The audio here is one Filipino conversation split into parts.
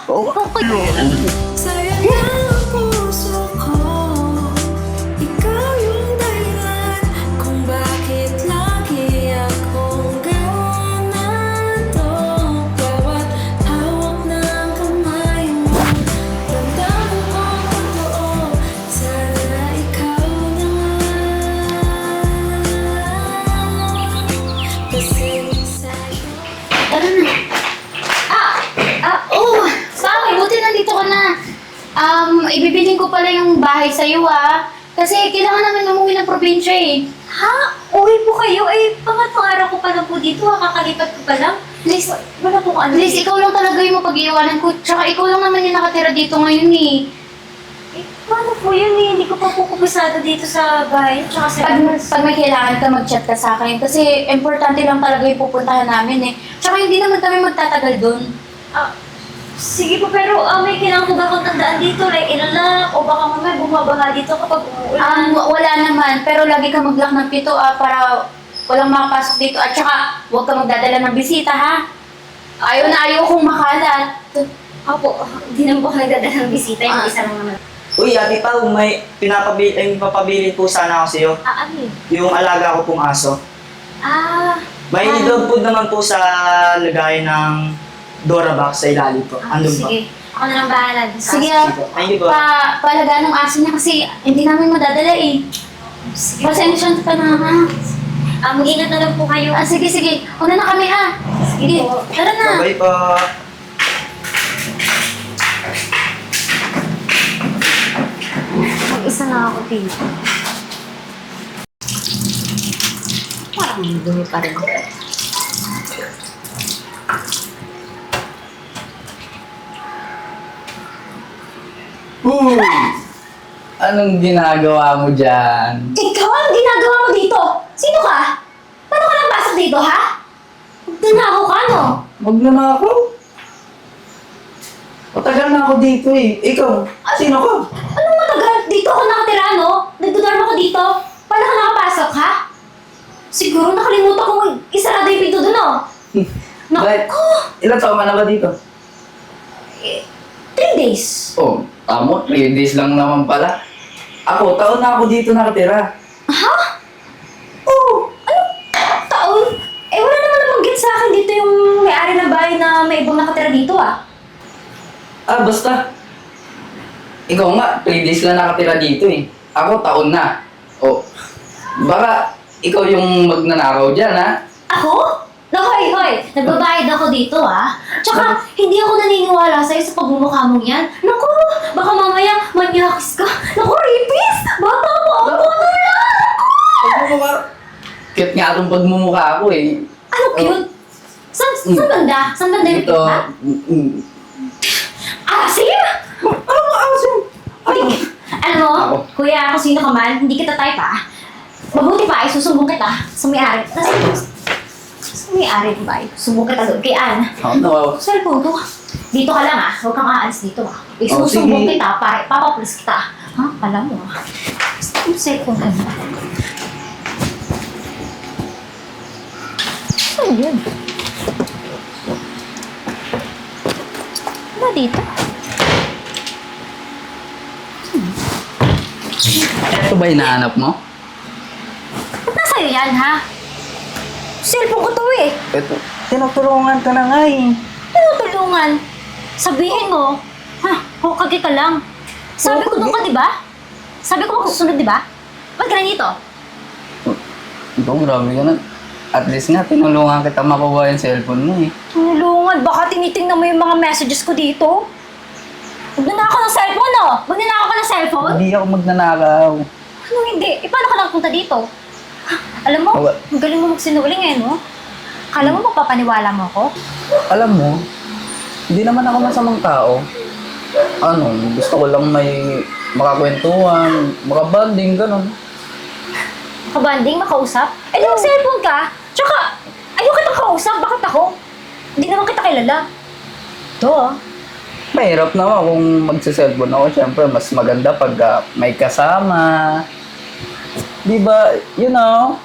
Oo. Sayang ang puso ko. Ikaw yung dahilan kung bakit lagi akong ganito. Bawat hawak ng kamay mo, damdamin kong totoo. Sana ikaw na nga. Kasi sa'yo. Tara na. Oh, Pao, buti nandito ka na. Ibibilin ko pala yung bahay sa'yo, ah. Kasi kailangan namin umuwi ng probinsya, eh. Ha? Uwi po kayo? Eh, pangatlong araw ko pa lang po dito. Kakalipat ko pa lang. Please, Wala pong ano. please, ikaw lang talaga yung mapag-iwanan ko. Tsaka ikaw lang naman yung nakatira dito ngayon, eh. Eh, paano po yun eh? Hindi ko pa po kumpusado dito sa bahay. Tsaka sa... Pag may kailangan ka, mag-chat ka sa akin. Kasi importante lang talaga yung pupuntahan namin, eh. Tsaka hindi naman kami magtatagal dun. Sige po, pero may kailangan po ba akong tandaan dito? Like, ilalak o baka mamaya bumabaha dito kapag umuulan? Wala naman. Pero lagi ka mag-lock ng pito, para walang makapasok dito. At tsaka, huwag ka magdadala ng bisita, ha? Ayaw na ayaw kong makalat. Opo, hindi naman po kayo dadala ng bisita. Yung isa lang naman. Uy, Ate Pao, may papabili po sana ako sa'yo. Ano yun? Yung alaga ko pong aso. May dog food naman po sa lagay ng Dora box sa ilalim po. Andun po. Sige. Ako na lang bahala. Sige, Thank you po. palagaan ng aso niya kasi hindi namin madadala, eh. Sige. Pasensya ka na, ha? Mag-ingat na lang po kayo. Sige, sige. Una na kami, ha? Sige, po. tara na. Bye-bye po. Mag-isa na ako dito. Parang dumi pa rin. Uy! Anong ginagawa mo dyan? Ikaw ang ginagawa mo dito? Sino ka? Paano ka napasok dito, ha? Nanako ka, no? Wag na na ako. Matagal na ako dito eh. Ikaw, sino ka? Anong matagal? Dito ako nakatira, no? Nagdodorm ako dito. Paano ka nakapasok, ha? Siguro nakalimutan kong isarado yung pinto doon, no? Bakit? Naku! Ilang taon ka na ba dito? 3 days. Oh, tamo, 3 days lang naman pala. Ako, taon na ako dito nakatira. Ha? Oh, ano? Taon? Eh, wala naman nabanggit sa akin dito yung may-ari ng bahay na may ibang nakatira dito, ah. Basta. Ikaw nga, 3 days lang nakatira dito eh. Ako, taon na. Oh, baka ikaw yung magnanakaw dyan, ha? Ako? Hoy, nagbabayad ako dito, ah. Tsaka, hindi ako naniniwala sa'yo sa pagmumukha mong yan. Naku, baka mamaya manyakis ka. Naku, rapist! Bata mo ako na yan! Pagmumukha. Cute nga itong pagmumukha ako eh. Ano cute? Saan banda? Saan banda yung Ito. cute, ha? Asim! Ano ba asim? Alam mo, Ako. kuya, kung sino ka man, hindi kita type, ah. Mabuti pa, isusumbong kita sa may-ari. Sa may-ari ko ba? Sumbong kita doon kay Ann. Ano? Cellphone ko. Dito ka lang, ah. Huwag kang aalis dito, ah. Isusumbong sige. kita para ipapaplis kita. Ha? Alam mo, ah. Basta yung cellphone ka na. Ano yun? Ano dito? Ito ba hinahanap mo? Ba't nasa'yo yan, ha? Cellphone ko to, eh. Ito. Tinutulungan ka na nga eh. Tinutulungan. Sabihin mo, hukagi ka lang. Sabi ko doon ka, di ba? Sabi ko magsusunod, di ba? Ba't ka na dito? Ikaw, grabe ka na. At least nga, tinulungan kita makuha yung cellphone mo eh. Tulungan, baka tinitingnan mo yung mga messages ko dito. Magnanakaw ng cellphone, no? Magnanakaw ka ng cellphone? Hindi ako magnanakaw. Ano hindi? Eh, paano ka nagpunta dito? Alam mo, ang galing mo magsinungaling eh, no? Kala mo magpapaniwala mo ako? Alam mo, hindi naman ako masamang tao. Ano, gusto ko lang may makakwentuhan, makabanding, ganun. Kabanding, makausap? Eh, di mag-cellphone ka. Tsaka, ayaw kitang kausap. Bakit ako? Hindi naman kita kilala. Ito, ah. Mahirap naman kung magsa-cellphone ako. Siyempre, mas maganda pag may kasama. Di ba, you know?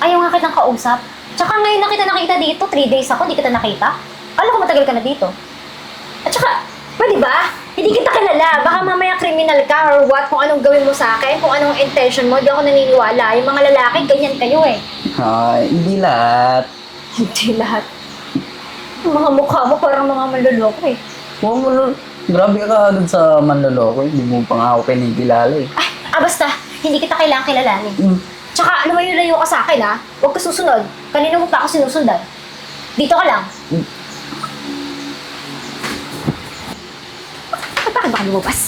Ayaw nga kitang kausap. Tsaka ngayon na kita nakita dito, 3 days ako, hindi kita nakita. Alam ko matagal ka na dito. At saka, pwede ba? Hindi kita kilala. Baka mamaya kriminal ka or what, kung anong gawin mo sa akin, kung anong intention mo, di ako naniniwala. Yung mga lalaki, ganyan kayo eh. Ay, hindi lahat. Hindi lahat. Yung mga mukha mo parang mga manloloko eh. Huwag mo nun. Grabe ka dun sa manloloko. Hindi mo pa nga ako kinikilala eh. Basta, hindi kita kailangan kilalanin. Tsaka, lumayo-layo ka sa akin ha. Huwag ka susunod. Kanina mo pa ako sinusundan. Dito ka lang. Bakit baka lumabas?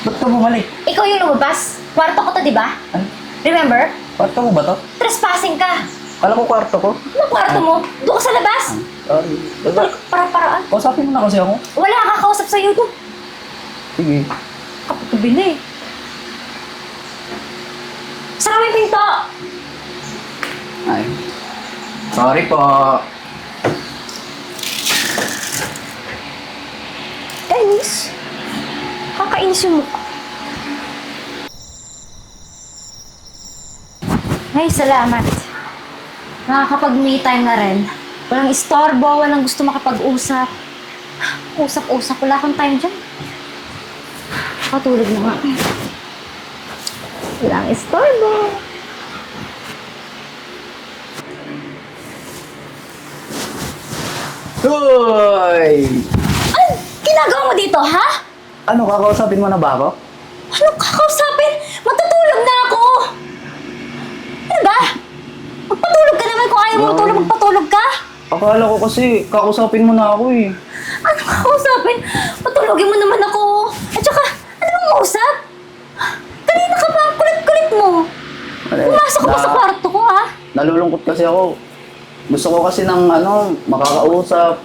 Ba't ka bumalik? Ikaw yung lumabas. Kwarto ko to, di ba? Ano? Remember? Kwarto mo ba to? Trespassing ka. Kala ko kwarto ko. Anong kwarto mo? Doon ka sa labas. Sorry. Diba? Para-paraan. Kausapin mo na kasi ako. Wala kakausap sa'yo doon. Sige. Kapatubi na eh. Sara mo yung pinto! Ay. Sorry po. Kainis. Kakainis yung mukha. Ay, salamat. Nakakapag-me time na rin. Walang istorbo, walang gusto makapag-usap. Usap-usap, wala akong time dyan. Patulog na nga. Walang istorbo. Hoy! Ano ginagawa mo dito, ha? Ano, kakausapin mo na ba ako? Anong kakausapin? Matutulog na ako! Ano ba? Magpatulog ka naman kung ayaw mo matulog, magpatulog ka! Akala ko kasi kakausapin mo na ako eh. Ano kakausapin? Patulogin mo naman ako! At saka, ano bang mausap? Kanina ka pa, kulit-kulit mo! Pumasok ka pa sa kwarto ko, ha? Nalulungkot kasi ako. Gusto ko kasi ng makakausap.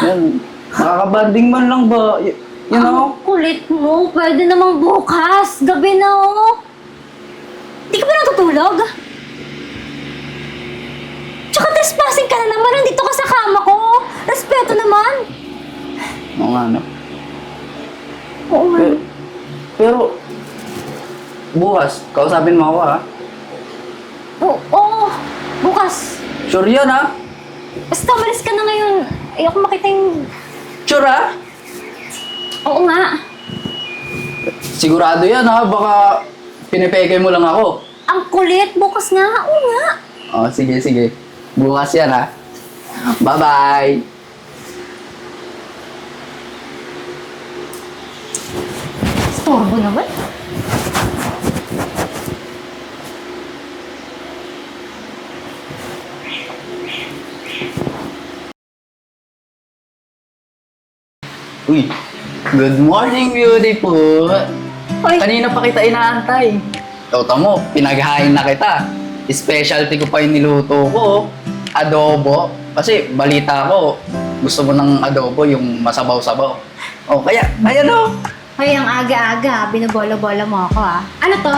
Yan. Makakabanding man lang ba? You know? Ang kulit mo, pwede namang bukas. Gabi na, oh. Di ka ba natutulog? Tsaka trespassing ka na naman, nandito ka sa kama ko. Respeto naman. Oo nga, no? Oo nga. Pero, bukas, kausapin mo ako, ha? Oo, bukas. Sure yan, ha? Basta malis ka na ngayon. Ayoko makita yung... Sure, ha? Oo nga. Sigurado yan, ha? Baka pinipeke mo lang ako. Ang kulit, bukas nga. Oo nga. Oh, sige, sige. Bukas yan, ha? Bye-bye! Storbo naman. Uy, good morning, beautiful! Oy. Kanina pa kita inaantay. Toto mo, pinaghain na kita. Specialty ko pa yung niluto ko, adobo. Kasi balita ko, gusto mo ng adobo, yung masabaw-sabaw. O, kaya, ayan o. Hoy, ang aga-aga, binabola-bola mo ako ah. Ano to?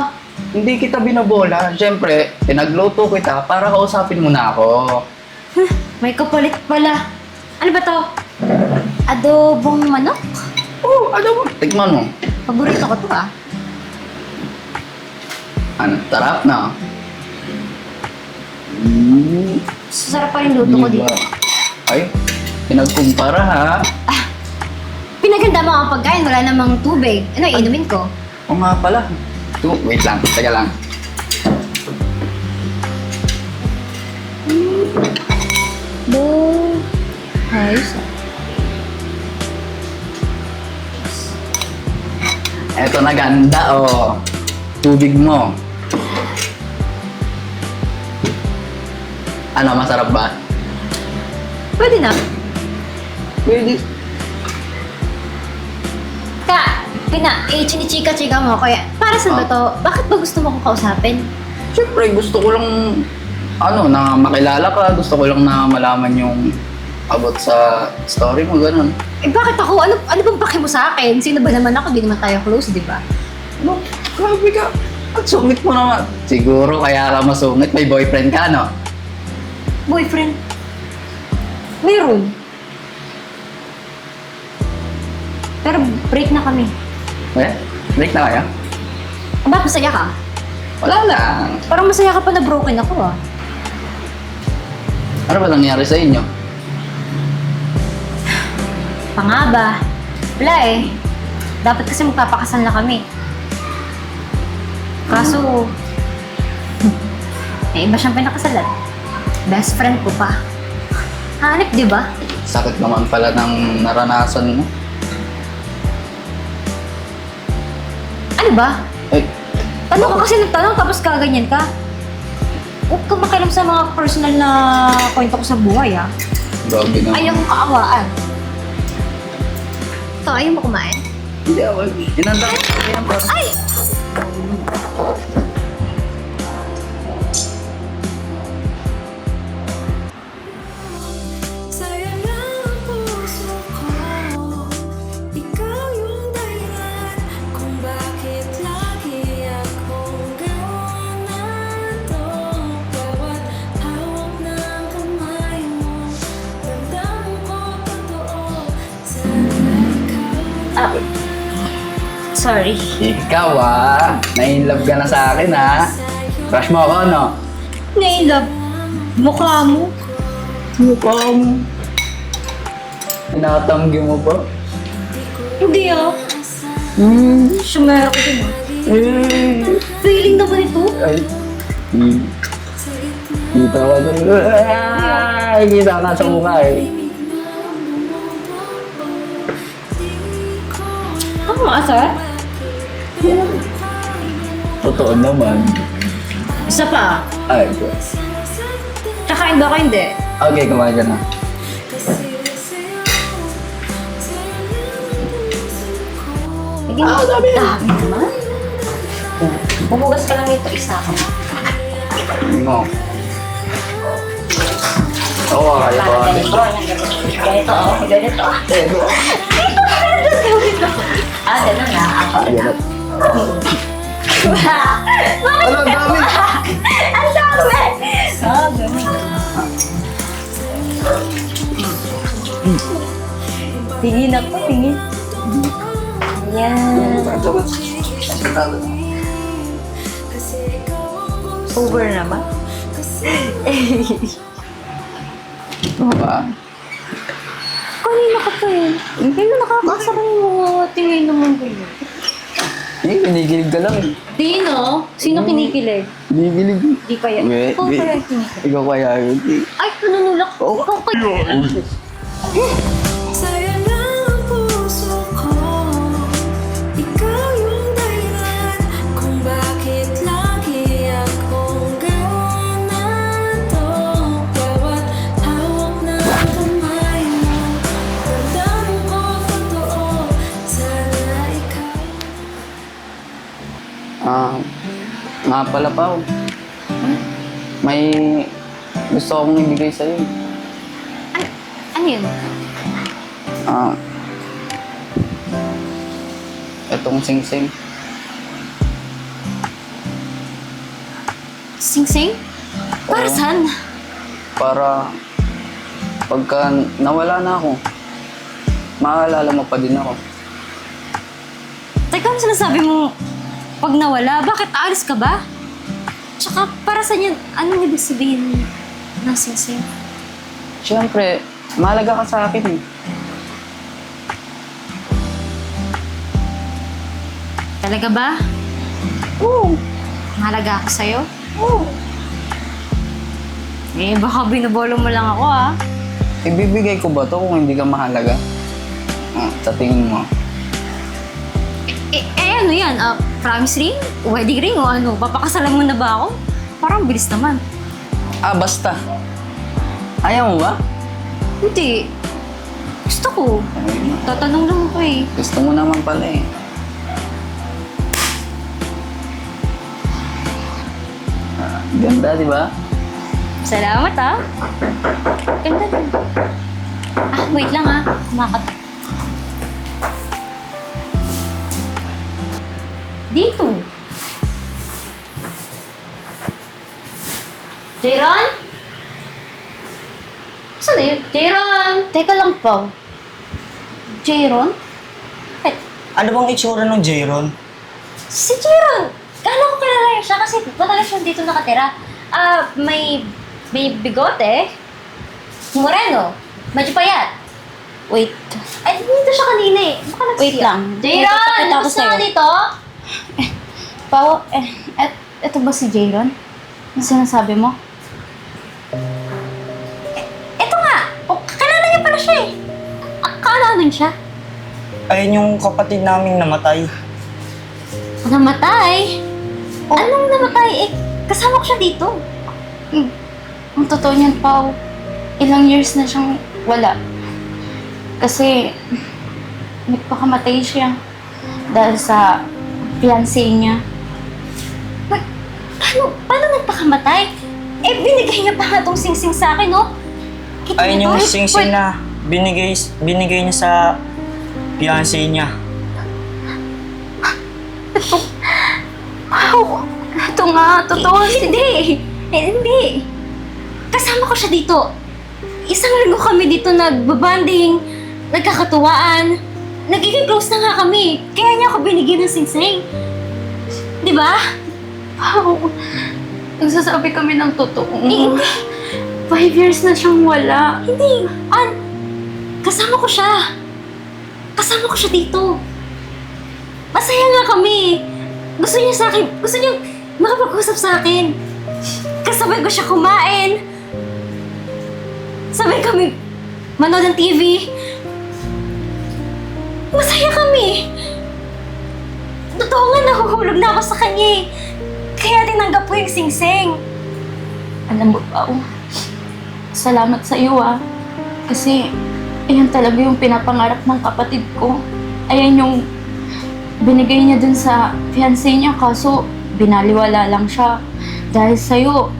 Hindi kita binabola. Siyempre, pinagluto kita para kausapin mo na ako. May kapalit pala. Ano ba to? Adobong manok? Oh, adobo. Tikman mo. Paborito ko to ah. Ano, sarap na. Sarap pa rin luto ko Diba? dito. Ay, pinagkumpara ha. Pinaganda mo ang pagkain, wala namang tubig. Ano, inumin ko? O nga pala. Wait lang, teka lang. Ayos. Eto na ganda oh. Tubig mo. Ano, masarap ba? Pwede na. Pwede. Chinichika-chika mo. Kaya, para saan ba to? Bakit ba gusto mo akong kausapin? Siyempre, gusto ko lang, na makilala ka. Gusto ko lang na malaman yung about sa story mo, ganun. Eh, bakit ako? Ano bang paki mo sa akin? Sino ba naman ako? Di naman tayo close, di ba? Ano? Grabe ka. Ang sungit mo naman. Siguro kaya ka masungit. May boyfriend ka, no? Boyfriend? Meron. Pero break na kami. Eh, break na kayo? Ba't masaya ka? Wala lang. Parang masaya ka pa na broken ako ah. Ano ba nangyari sa inyo? Pa nga ba? Wala eh. Dapat kasi magpapakasal na kami. Kaso, may iba siyang pinakasalan. Best friend ko pa. Hanip, di ba? Sakit naman pala ng naranasan mo. Ano ba? Ay, Tanong ka kasi nagtanong tapos kaganyan ka. Huwag ka makialam sa mga personal na kwento ko sa buhay, ha? grabe naman. Ayaw mo kaawaan. Ito, ayaw mo kumain? Hindi ako. Inanda ko. Ay! Sayang ang puso ko. Ikaw yung dahilan kung bakit lagi akong gawa na to. Bawat hawak ng kamay mo, damdamin ko totoo. Sana ikaw Ah, sorry. Ikaw na-inlove ka na sa akin Crush mo ako, no? Nailove. Mukha mo. Mukha mo. Tinatanggi mo ba? Hindi, ah. Sumera ko din, ah. Eh. Feeling naman ito. Ay. Kita ka doon. Ay, kita ka sa mukha eh. Tama, sir? Totoo naman. Isa pa. Ay, Kakain ba ka hindi? okay, kumain ka na. Sige, dami naman. Bumugas ka lang ito, isa ka. Hindi mo. Oo, kaya ko. Ganito, oh. Ganito. Ganun na. Ako. Ayan. Bakit Ano, ang dami! ang dami? Ganun. Tingin ako, tingin. Yan. Over na ba? Diba? Kanina ka pa yun. Hindi na nakakasara yung mga tingin naman ko yun. Eh, kinikilig ka lang. Dino? Sino kinikilig? Kinikilig. Di kaya. Wait, Ikaw wait. kaya kinikilig. Ikaw kaya yun. Ay, nanunulak. Ikaw kaya. sayang ang puso ko. Ikaw yung dahilan kung bakit lagi akong gawa na to. Bawat hawak ng kamay mo, damdamin ko totoo. Sana ikaw Nga pala pa. May gusto akong ibigay sa'yo. Ano yun? Itong sing-sing. Sing-sing? Para saan? Para pagka nawala na ako, maaalala mo pa din ako. Teka, ano sinasabi mo pag nawala? Bakit aalis ka ba? Tsaka para saan yan? Anong ibig sabihin ng sing-sing? Siyempre, mahalaga ka sa akin eh. Talaga ba? Oo. Mahalaga ako sa'yo? Oo. Eh, baka binubolo mo lang ako, ah. Ibibigay ko ba to kung hindi ka mahalaga? Sa tingin mo? Ano yan? Promise ring? Wedding ring? O ano? Papakasalan mo na ba ako? Parang bilis naman. Basta. Ayaw mo ba? Hindi. Gusto ko. Ayun na. Tatanong lang ako eh. Gusto mo naman pala eh. Ganda, di ba? Salamat, ah. Ganda din. Wait lang, ah. Kumakat. Dito. Jayron? Saan na yun? Jayron! Teka lang po. Jayron? Ano bang itsura ng Jayron? Si Jayron! Kala ko kilala siya kasi matagal siya dito nakatira. May bigote. Moreno. Medyo payat. Wait. Ay, dito siya kanina eh. Baka Wait lang. Jayron! May papakita ako Gusto ka sa'yo. dito? Pao, eto ba si Jayron? Ano sinasabi mo? Ito nga! O, kilala niya pala siya eh. Kaalaman siya. Ayun yung kapatid naming namatay. Namatay? Anong namatay? Eh, kasama ko siya dito. Ang totoo niyan, Pao, ilang years na siyang wala. Kasi, nagpakamatay siya dahil sa fiancé niya. Paano nagpakamatay? Eh, binigay niya pa nga tong singsing sa akin, no? Kita Ayun niyo yung to? singsing na binigay niya sa fiancé niya. Wow! Ito nga, totoo. Hindi! Hindi! Kasama ko siya dito. Isang linggo kami dito nagbabanding, nagkakatuwaan. Nagiging close na nga kami. Kaya niya ako binigyan ng singsing. Di ba? Wow! Nagsasabi kami ng totoo. Hindi. 5 years na siyang wala. Hindi. Kasama ko siya. Kasama ko siya dito. Masaya nga kami. Gusto niya sa akin, gusto niya makapag-usap sa akin. Kasabay ko siya kumain. Sabay kami manood ng TV. Masaya kami. Totoo nga, nahuhulog na ako sa kanya eh. Kaya tinanggap ko yung singsing. Alam mo, Pao, salamat sa iyo Kasi, ayan talaga yung pinapangarap ng kapatid ko. Ayan yung binigay niya dun sa fiancé niya, kaso binaliwala lang siya. Dahil sa'yo,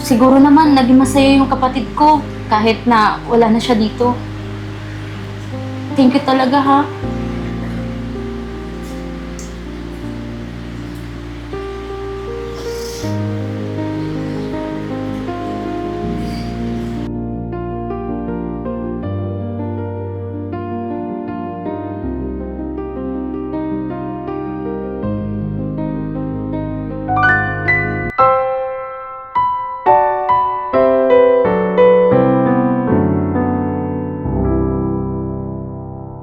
siguro naman naging masaya yung kapatid ko kahit na wala na siya dito. Thank you talaga, ha?